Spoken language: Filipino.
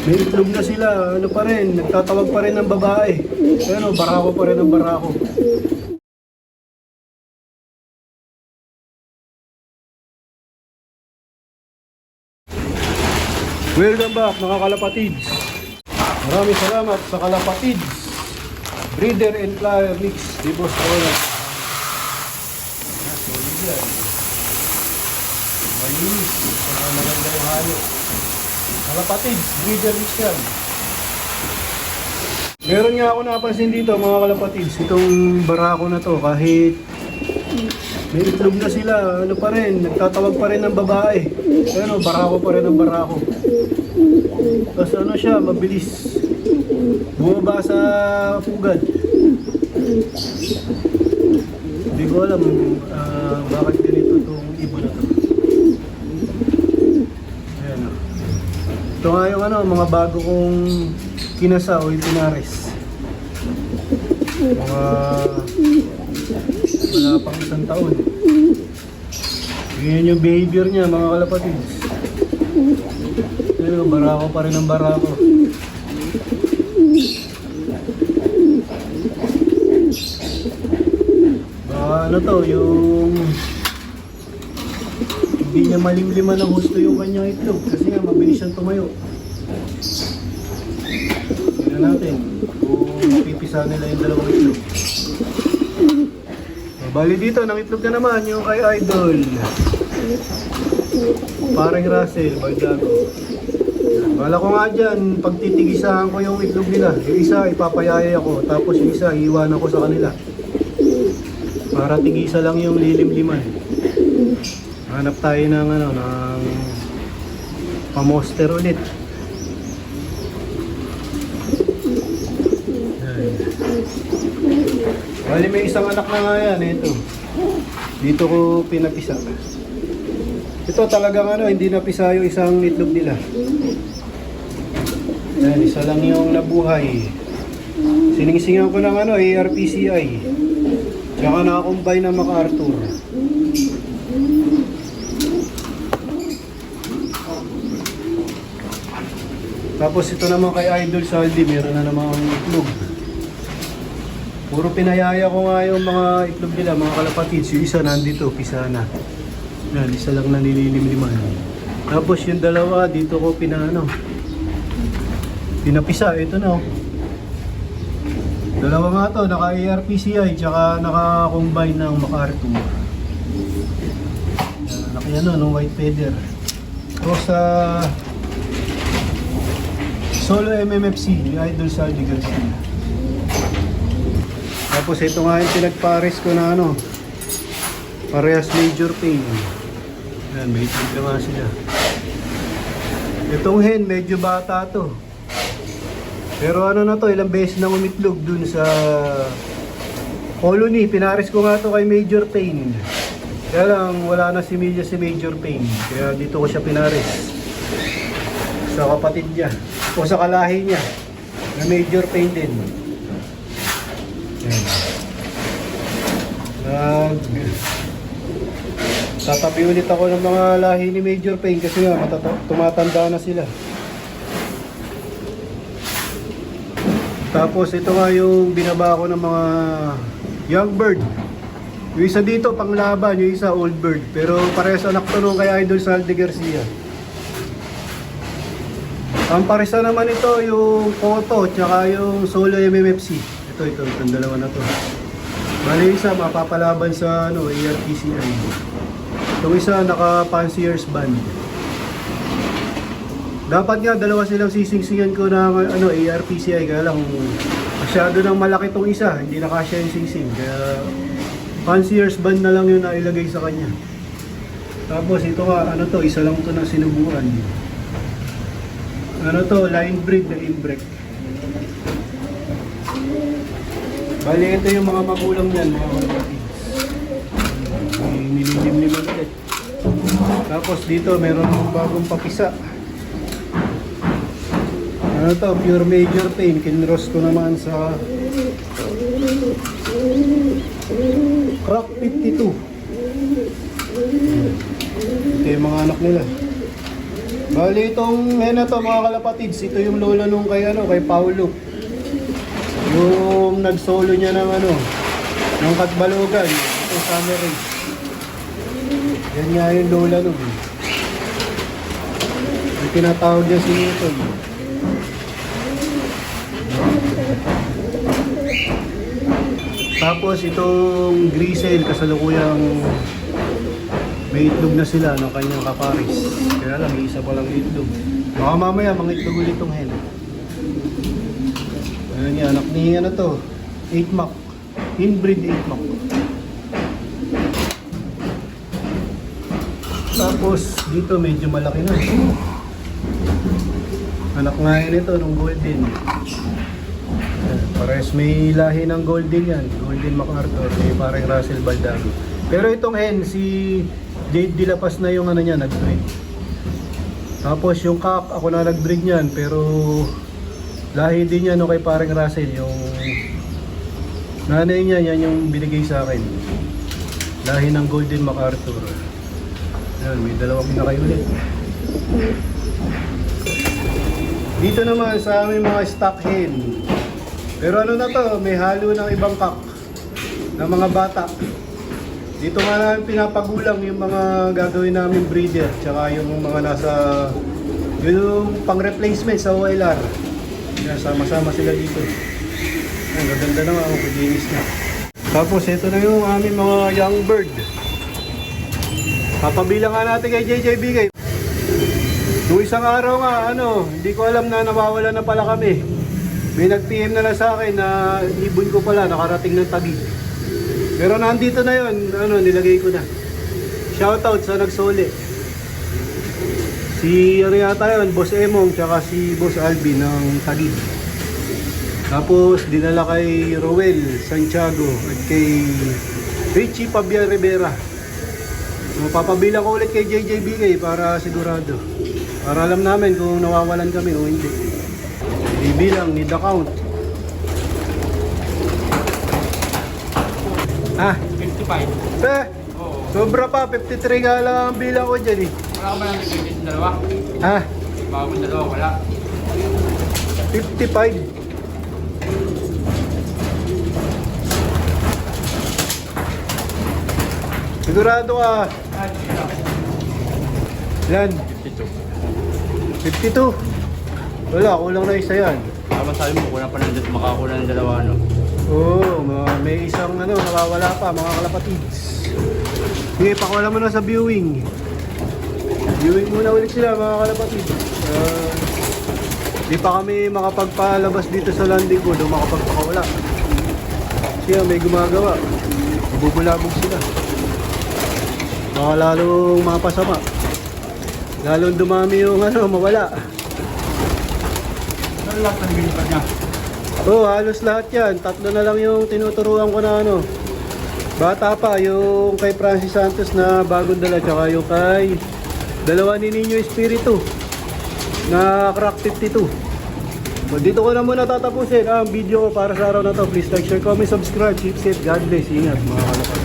May itlog na sila, ano pa rin, nagtatawag pa rin ng babae. Ano, barako pa rin ng barako. Welcome back mga kalapatids. Maraming salamat sa kalapatids. Breeder and flyer mix, di Boss Roland. Solid yan. Malinis, maganda yung halo. Kalapatids, breeder mix yan. Meron nga ako napansin dito mga kalapatids, itong barako na to, kahit may itlog na sila, ano pa rin, nagtatawag pa rin ng babae. Ano, barako pa rin ng barako. Tapos ano siya, mabilis bumaba sa pugad. Hindi ko alam bakit ganito itong ibon na to. Ayan o. Ito nga yung ano, mga bago kong kinasa o ipinares. Mga wala pang isang taon. Ganyan yung behavior niya mga kalapatids. Pero barako pa rin ang barako. Ano to, yung hindi niya malimliman ng gusto yung kanyang itlog kasi nga mabilis siyang tumayo. Tignan natin kung mapipisa nila yung dalawang itlog. Bali dito, nang itlog na naman yung kay Idol. Parang Russell, Baldago. Bala ko nga dyan, pagtitigisahan ko yung itlog nila. Yung isa, ipapayaya ko. Tapos yung isa, iiwanan ko sa kanila. Para tigisa lang yung lilim-liman. Hanap tayo ng ano, ng pamoster ulit. Bali may isang anak na nga yan, ito. Dito ko pinapisa. Ito talagang ano, hindi napisa yung isang itlog nila. Yan, isa lang yung nabuhay. Siningsingan ko ng ano, ARPCI. Tsaka nakakombine ng MacArthur. Tapos ito naman kay Idol Saldi, meron na namang itlog. Puro pinayaya ko nga yung mga itlog nila, mga kalapatids. Yung isa nandito, pisa na. Yan, isa lang na nililim-liman. Tapos yung dalawa, dito ko pinapisa. Ito na oh. Dalawa nga to, naka-ARPCI, tsaka naka-combine ng MacArthur. Laki ano, ng white feather. Tapos sa Solo MMFC, yung Idol Saldi Garcia. Tapos ito nga yung pinagpares ko na ano, parehas major pain. Yan, may itlog naman sila. Itong hen, medyo bata to. Pero ano na to, ilang beses na umitlog dun sa colony. Pinares ko nga to kay Major Pain. Kaya lang, wala na si Milya si Major Pain. Kaya dito ko siya pinares. Sa kapatid niya. O sa kalahi niya. Na Major Pain din. Tatabi ulit ako ng mga lahi ni Major Pain kasi nga tumatanda na sila. Tapos ito nga yung binaba ko ng mga young bird. Yung isa dito panglaban, yung isa old bird. Pero parehas anak to nung kay Idol Saldi Garcia. Ang paresa naman ito yung Koto tsaka yung Solo MMFC. Itong dalawa na to. Bali isa mapapalaban sa ano, ARPCI. Itong isa naka Pansiers band. Dapat nga dalawa silang sisingsingan ko ng ano, ARPCI, kaya lang masyado nang malaki tong isa, hindi na kasya yung singsing. Kaya Pansiers band na lang yung nailagay sa kanya. Tapos ito nga, ano to, isa lang to na sinubukan. Ano to, line breed na inbreak. Bali ito yung mga magulang niyan, mga kapatids. Nililim-liman ulit. Tapos dito meron ng bagong papisa. Ano to, pure Major Pain. Kinross ko naman sa Crack 52. Ito yung mga anak nila. Bali itong hen na to mga kalapatids, ito yung lola nung kay kay Paulo. Yung nag-solo niya ng ng Katbalogan, itong Summer Race. Yan nga yung lola nung. Yung tinatawag niya si Newton. Tapos itong Grisel, kasalukuyang may itlog na sila ng kanyang kaparis. Kaya lang, isa pa lang itlog. Baka mamaya, mga itlog ulit itong hen. Ayan yan, anak ni to, 8 Mac. Inbreed 8 Mac. Tapos, dito medyo malaki na. Anak nga yun ito, nung golden. Pares may lahi ng golden yan. Golden MacArthur, may parang Russell Baldano. Pero itong hen, si Jade Dilapas na yung niya, nag-breed. Tapos yung cock, ako na nag-breed niyan, pero lahi din yan kay parang Russell, yung nanay niya, yan yung binigay sa akin. Lahi ng Golden MacArthur. Yan, may dalawang pinakay ulit. Dito naman sa aming mga stock hen. Pero na to, may halo ng ibang cock ng mga bata. Dito nga namin pinapagulang yung mga gagawin namin breeder, tsaka yung mga nasa yung pang replacement sa OLR. Yan, sama-sama sila dito. Ang gaganda naman, kulinis na. Tapos ito na yung aming mga young bird. Papabilang nga natin kay JJBK. Nung isang araw nga, hindi ko alam na nawawala na pala kami. May nag-PM na lang sa akin na ibon ko pala, nakarating ng Taguig. Pero nandito na yun, nilagay ko na. Shoutout sa nagsoli. Si yata yun, Boss Emong, tsaka si Boss Alvin ng Taguig. Tapos dinala kay Roel Santiago at kay Richie Pabian Rivera. Papabilang ko ulit kay JJBK para sigurado. Para alam namin kung nawawalan kami o hindi. Ibilang, need account. 55. Oo. Sobra pa, 53 nga lang ang bilang ko dyan eh. Wala ka ba lang bigay sa dalawa? Bago mo dalawa, wala. 55. Sigurado ka. Yan. 52. Wala, kulang na isa yan. Sabi mo, kulang pa ng makakuha ng dalawa, Oo, may isang nawawala pa, mga kalapatids. Sige, pakawala mo na sa viewing. Viewing muna ulit sila, mga kalapatids. Di pa kami makapagpalabas dito sa landing ko, doon makapagpakawala. Siya, may gumagawa. Mabubulabog sila. Baka lalong mapasama. Lalong dumami yung mawala. Ano lahat ng binipad niya? Oo, halos lahat yan. Tatlo na lang yung tinuturuan ko na bata pa, yung kay Francis Santos na bagong dala, tsaka yung kay dalawa ni Nino Espiritu na crack 52. So, dito ko na muna tatapusin ang video ko para sa araw na to. Please like, share, comment, subscribe. Keep safe. God bless. Ingat mga kalapag.